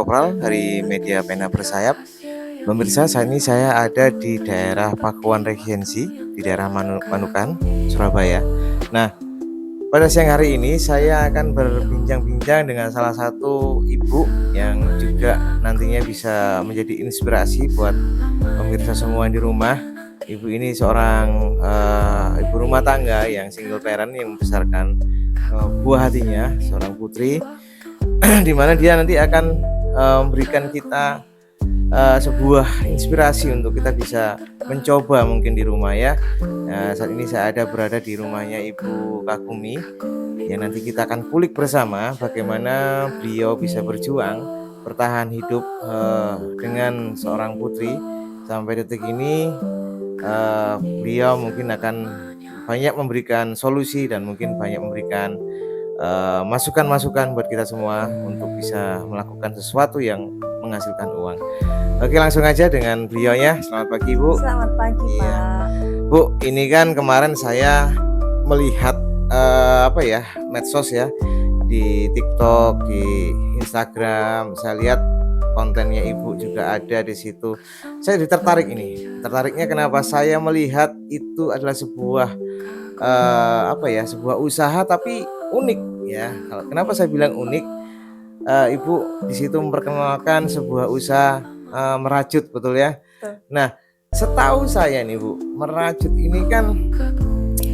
Kopral dari media Pena Bersayap. Pemirsa, saat ini saya ada di daerah Pakuan Regensi, di daerah Manukan, Surabaya. Nah, pada siang hari ini saya akan berbincang-bincang dengan salah satu ibu yang juga nantinya bisa menjadi inspirasi buat pemirsa semua di rumah. Ibu ini seorang ibu rumah tangga yang single parent yang membesarkan buah hatinya, seorang putri, di mana dia nanti akan memberikan kita sebuah inspirasi untuk kita bisa mencoba mungkin di rumah ya. Saat ini saya berada di rumahnya Ibu Kagumi yang nanti kita akan kulik bersama bagaimana beliau bisa berjuang bertahan hidup dengan seorang putri sampai detik ini. Beliau mungkin akan banyak memberikan solusi dan mungkin banyak memberikan masukan-masukan buat kita semua untuk bisa melakukan sesuatu yang menghasilkan uang. Oke, langsung aja dengan beliaunya. Selamat pagi, Bu. Selamat pagi, Iya. Pak. Bu, ini kan kemarin saya melihat medsos ya, di TikTok, di Instagram. Saya lihat kontennya Ibu juga ada di situ. Saya tertarik ini. Tertariknya kenapa? Saya melihat itu adalah sebuah sebuah usaha tapi unik ya. Kenapa saya bilang unik? Ibu di situ memperkenalkan sebuah usaha merajut, betul ya? Betul. Nah, setahu saya nih Bu, merajut ini kan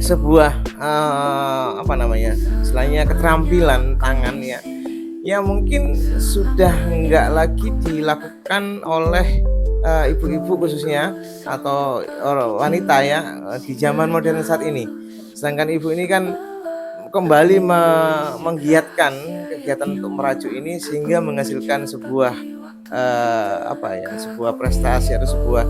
sebuah istilahnya keterampilan tangan ya, yang mungkin sudah enggak lagi dilakukan oleh ibu-ibu khususnya atau wanita ya di zaman modern saat ini. Sedangkan ibu ini kan kembali menggiatkan kegiatan untuk merajut ini sehingga menghasilkan sebuah sebuah prestasi atau sebuah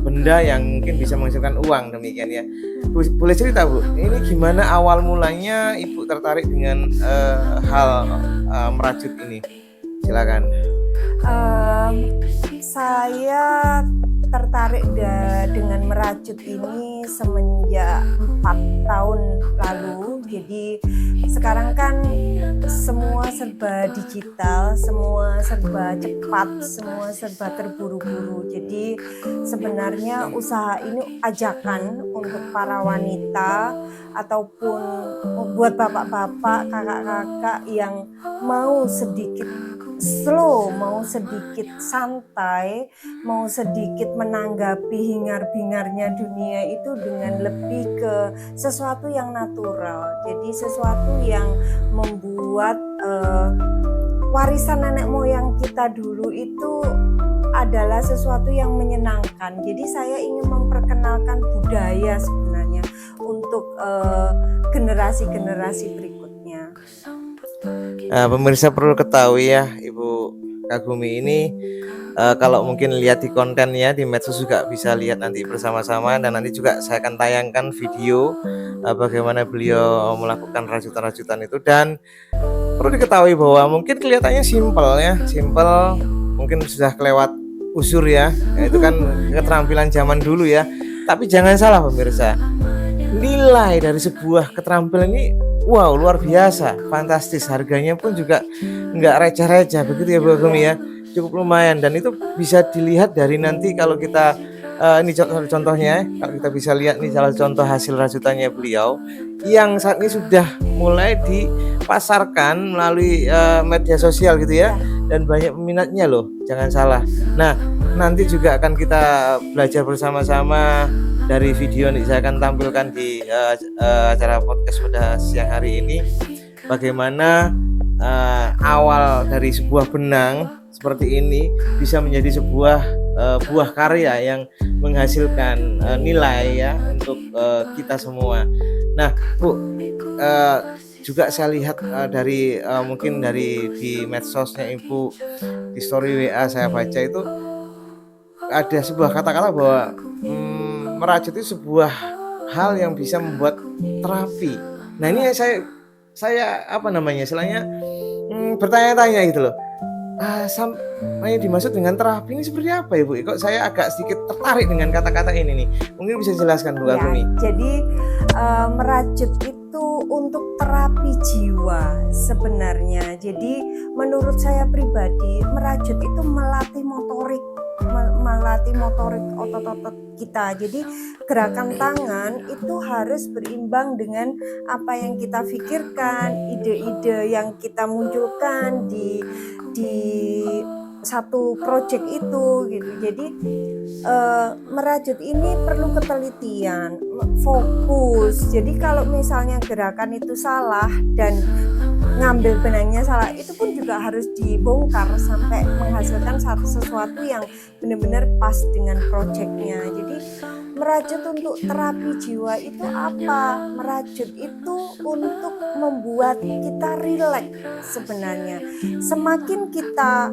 benda yang mungkin bisa menghasilkan uang, demikian ya. Boleh cerita Bu, ini gimana awal mulanya Ibu tertarik dengan hal merajut ini? Silakan. Saya tertarik dengan merajut ini semenjak 4 tahun lalu. Jadi sekarang kan semua serba digital, semua serba cepat, semua serba terburu-buru. Jadi sebenarnya usaha ini ajakan untuk para wanita ataupun buat bapak-bapak, kakak-kakak yang mau sedikit slow, mau sedikit santai, mau sedikit menanggapi hingar-bingarnya dunia itu dengan lebih ke sesuatu yang natural. Jadi sesuatu yang membuat warisan nenek moyang kita dulu itu adalah sesuatu yang menyenangkan. Jadi saya ingin memperkenalkan budaya sebenarnya untuk generasi-generasi berikutnya. Pemirsa perlu ketahui ya, Ibu Kagumi ini kalau mungkin lihat di kontennya di medsos juga bisa lihat nanti bersama-sama, dan nanti juga saya akan tayangkan video bagaimana beliau melakukan rajutan-rajutan itu. Dan perlu diketahui bahwa mungkin kelihatannya simpel, mungkin sudah kelewat usur ya, itu kan keterampilan zaman dulu ya. Tapi jangan salah pemirsa, nilai dari sebuah keterampilan ini wow, luar biasa, fantastis. Harganya pun juga nggak receh-receh begitu ya Bu Agumi ya, cukup lumayan. Dan itu bisa dilihat dari nanti kalau kita ini contohnya, kalau kita bisa lihat nih salah contoh hasil rajutannya beliau yang saat ini sudah mulai dipasarkan melalui media sosial gitu ya, dan banyak peminatnya loh, jangan salah. Nah, nanti juga akan kita belajar bersama-sama dari video yang saya akan tampilkan di acara podcast pada siang hari ini, bagaimana awal dari sebuah benang seperti ini bisa menjadi sebuah buah karya yang menghasilkan nilai ya untuk kita semua. Nah Bu, juga saya lihat dari mungkin dari di medsosnya Ibu, di story WA saya baca itu ada sebuah kata-kata bahwa merajut itu sebuah hal yang bisa membuat terapi. Nah ini saya istilahnya bertanya-tanya gitu loh. Yang dimaksud dengan terapi ini seperti apa ya Bu? Kok saya agak sedikit tertarik dengan kata-kata ini nih. Mungkin bisa dijelaskan Bu Agumi. Jadi merajut itu itu untuk terapi jiwa sebenarnya. Jadi menurut saya pribadi, merajut itu melatih motorik, melatih motorik otot-otot kita. Jadi gerakan tangan itu harus berimbang dengan apa yang kita pikirkan, ide-ide yang kita munculkan di satu project itu gitu. Jadi merajut ini perlu ketelitian, fokus. Jadi kalau misalnya gerakan itu salah dan ngambil benangnya salah, itu pun juga harus dibongkar sampai menghasilkan sesuatu yang benar-benar pas dengan projectnya. Jadi merajut untuk terapi jiwa itu apa? Merajut itu untuk membuat kita rileks sebenarnya. Semakin kita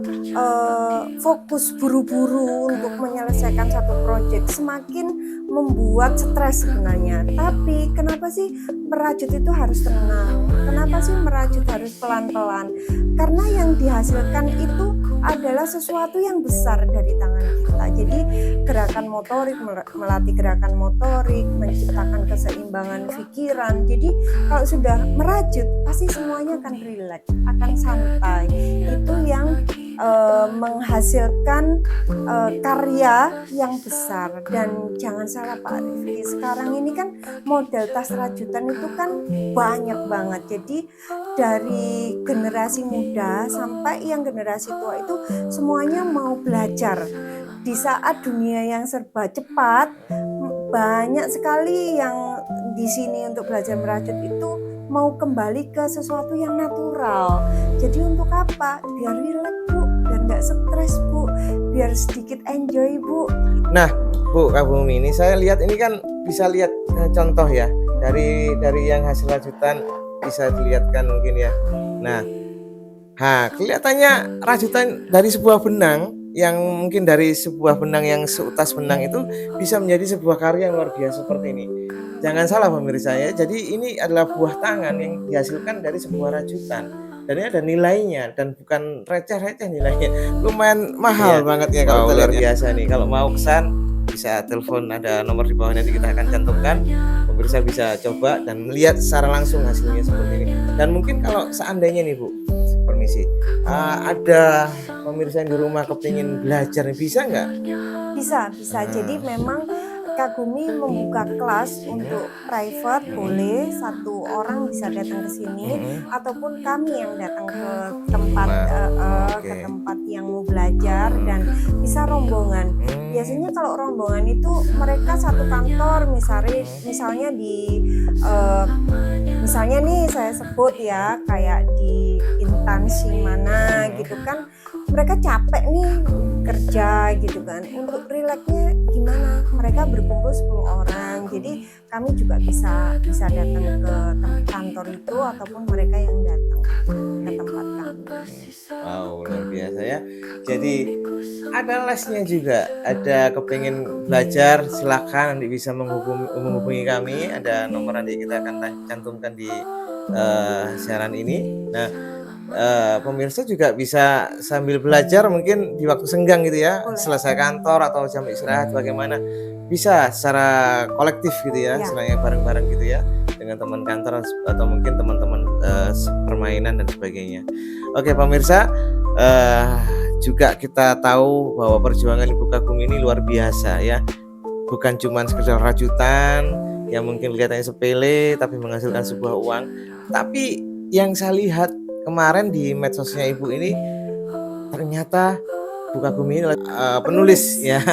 fokus buru-buru untuk menyelesaikan satu project, semakin membuat stres sebenarnya. Tapi kenapa sih merajut itu harus tenang? Kenapa sih merajut harus pelan-pelan? Karena yang dihasilkan itu adalah sesuatu yang besar dari tangan kita. Jadi gerakan motorik, melatih gerakan motorik, menciptakan keseimbangan pikiran. Jadi kalau sudah merajut, pasti semuanya akan rileks, akan santai. Itu yang menghasilkan karya yang besar. Dan jangan salah Pak Rifki, sekarang ini kan model tas rajutan itu kan banyak banget. Jadi dari generasi muda sampai yang generasi tua itu semuanya mau belajar. Di saat dunia yang serba cepat, banyak sekali yang di sini untuk belajar merajut itu mau kembali ke sesuatu yang natural. Jadi untuk apa? Biar rileks Bu, biar nggak stres Bu, biar sedikit enjoy Bu. Nah, Bu Kak Bumi, ini saya lihat ini kan bisa lihat contoh ya dari yang hasil rajutan bisa dilihatkan mungkin ya. Nah, kelihatannya rajutan dari sebuah benang yang mungkin dari sebuah benang yang seutas benang itu bisa menjadi sebuah karya yang luar biasa seperti ini. Jangan salah pemirsa ya, jadi ini adalah buah tangan yang dihasilkan dari sebuah rajutan. Dan ini ada nilainya dan bukan receh-receh nilainya. Lumayan mahal banget ya kalau luar biasa nih. Kalau mau kesan bisa telepon, ada nomor di bawah nanti kita akan cantumkan. Pemirsa bisa coba dan melihat secara langsung hasilnya seperti ini. Dan mungkin kalau seandainya nih Bu, permisi, ada pemirsa yang di rumah kepingin belajar nih, bisa nggak? Bisa. Jadi memang Kagumi membuka kelas untuk private, boleh satu orang bisa datang ke sini ataupun kami yang datang ke tempat ke tempat yang mau belajar dan bisa rombongan. Biasanya kalau rombongan itu mereka satu kantor, misalnya di misalnya nih saya sebut ya kayak di instansi mana gitu kan, mereka capek nih kerja gitu kan, untuk rileksnya gimana, mereka berkumpul 10 orang, jadi kami juga bisa datang ke kantor itu ataupun mereka yang datang ke tempat kami. Wow, luar biasa ya. Jadi ada lesnya juga, ada kepengen belajar silakan nanti bisa menghubungi kami, ada nomor nanti kita akan cantumkan di siaran ini. Nah, pemirsa juga bisa sambil belajar mungkin di waktu senggang gitu ya. Boleh. Selesai kantor atau jam istirahat bagaimana, bisa secara kolektif gitu ya, istilahnya bareng-bareng gitu ya dengan teman kantor atau mungkin teman-teman permainan dan sebagainya. Oke pemirsa, juga kita tahu bahwa perjuangan Ibu Kagumi ini luar biasa ya, bukan cuma sekedar rajutan yang mungkin kelihatannya sepele tapi menghasilkan sebuah uang. Tapi yang saya lihat kemarin di medsosnya Ibu ini ternyata Bu Kagumi ini penulis ya,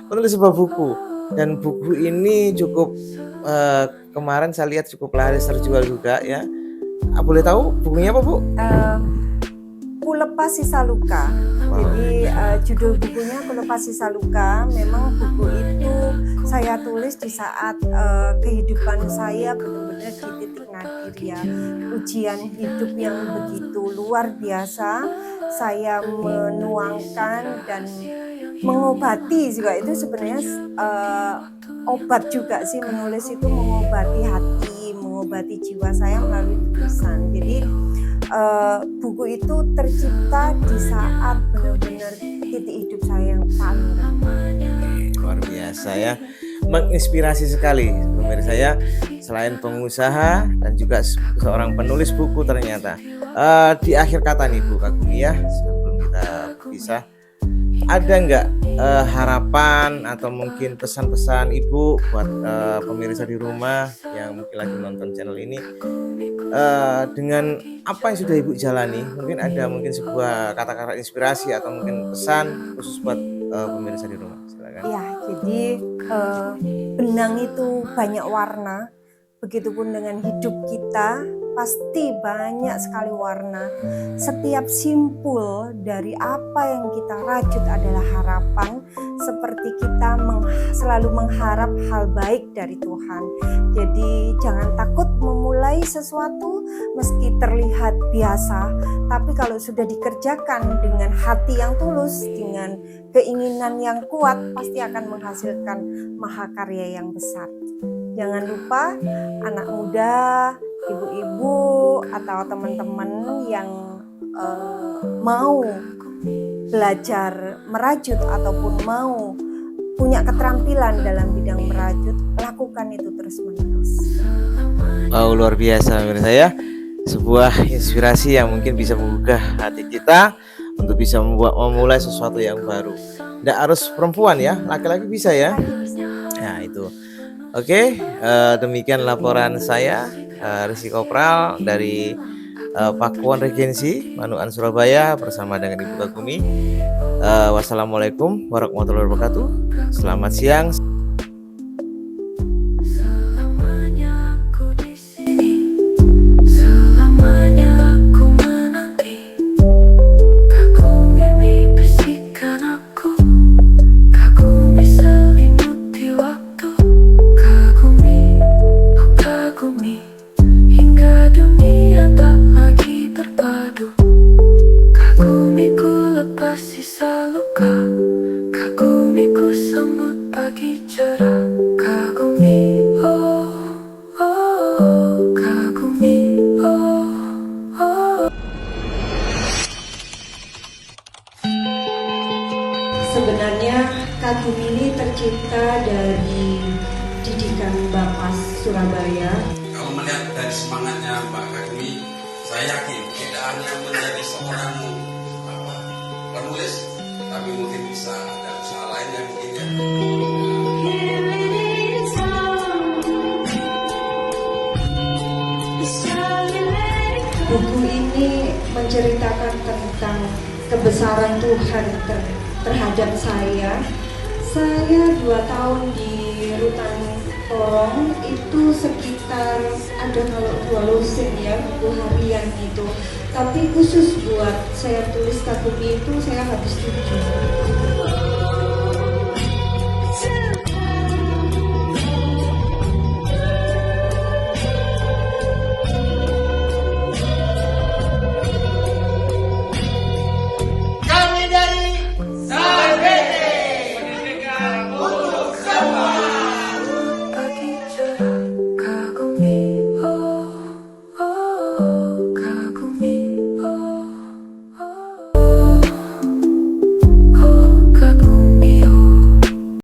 penulis sebuah buku, dan buku ini cukup kemarin saya lihat cukup laris terjual juga ya. Boleh tahu bukunya apa Bu? Ku Lepas Sisa Luka. Jadi judul bukunya Ku Lepas Sisa Luka. Memang buku itu saya tulis di saat kehidupan saya benar-benar di titik nadir ya, ujian hidup yang begitu luar biasa. Saya menuangkan dan mengobati juga, itu sebenarnya obat juga sih, menulis itu mengobati hati, mengobati jiwa saya melalui tulisan. Jadi buku itu tercipta di saat benar-benar titik hidup saya yang paling rendah. Luar biasa ya. menginspirasi sekali pemirsa ya. Selain pengusaha dan juga seorang penulis buku ternyata. Di akhir kata nih Bu Kagumi ya, sebelum kita pisah, ada nggak harapan atau mungkin pesan-pesan Ibu buat pemirsa di rumah yang mungkin lagi nonton channel ini, dengan apa yang sudah Ibu jalani? Mungkin ada sebuah kata-kata inspirasi atau mungkin pesan khusus buat pemirsa di rumah. Silakan. Ya, jadi benang itu banyak warna. Begitupun dengan hidup kita, pasti banyak sekali warna. Setiap simpul dari apa yang kita rajut adalah harapan, seperti kita selalu mengharap hal baik dari Tuhan. Jadi jangan takut memulai sesuatu meski terlihat biasa, tapi kalau sudah dikerjakan dengan hati yang tulus, dengan keinginan yang kuat, pasti akan menghasilkan mahakarya yang besar. Jangan lupa anak muda, ibu-ibu atau teman-teman yang mau belajar merajut ataupun mau punya keterampilan dalam bidang merajut, lakukan itu terus-menerus. Wow, luar biasa menurut saya. Sebuah inspirasi yang mungkin bisa menggugah hati kita untuk bisa memulai sesuatu yang baru. Tidak harus perempuan ya, laki-laki bisa ya. Nah itu. Oke, demikian laporan saya, Rizky Kopral dari Pakuan Regensi Manukan Surabaya bersama dengan Ibu Kagumi. Wassalamualaikum warahmatullahi wabarakatuh. Selamat siang. Sebenarnya Kagumi ini tercipta dari didikan Bapak Surabaya. Kalau melihat dari semangatnya Mbak Kagumi, saya yakin tidak hanya menjadi seorang penulis, tapi mungkin bisa ada usaha lain yang mungkin ya. Buku ini menceritakan tentang kebesaran Tuhan terhadap saya. Saya 2 tahun di rutan Porong itu sekitar ada kalau 2 lusin ya, buku harian itu. Tapi khusus buat saya tulis Kagumi itu saya habis 7.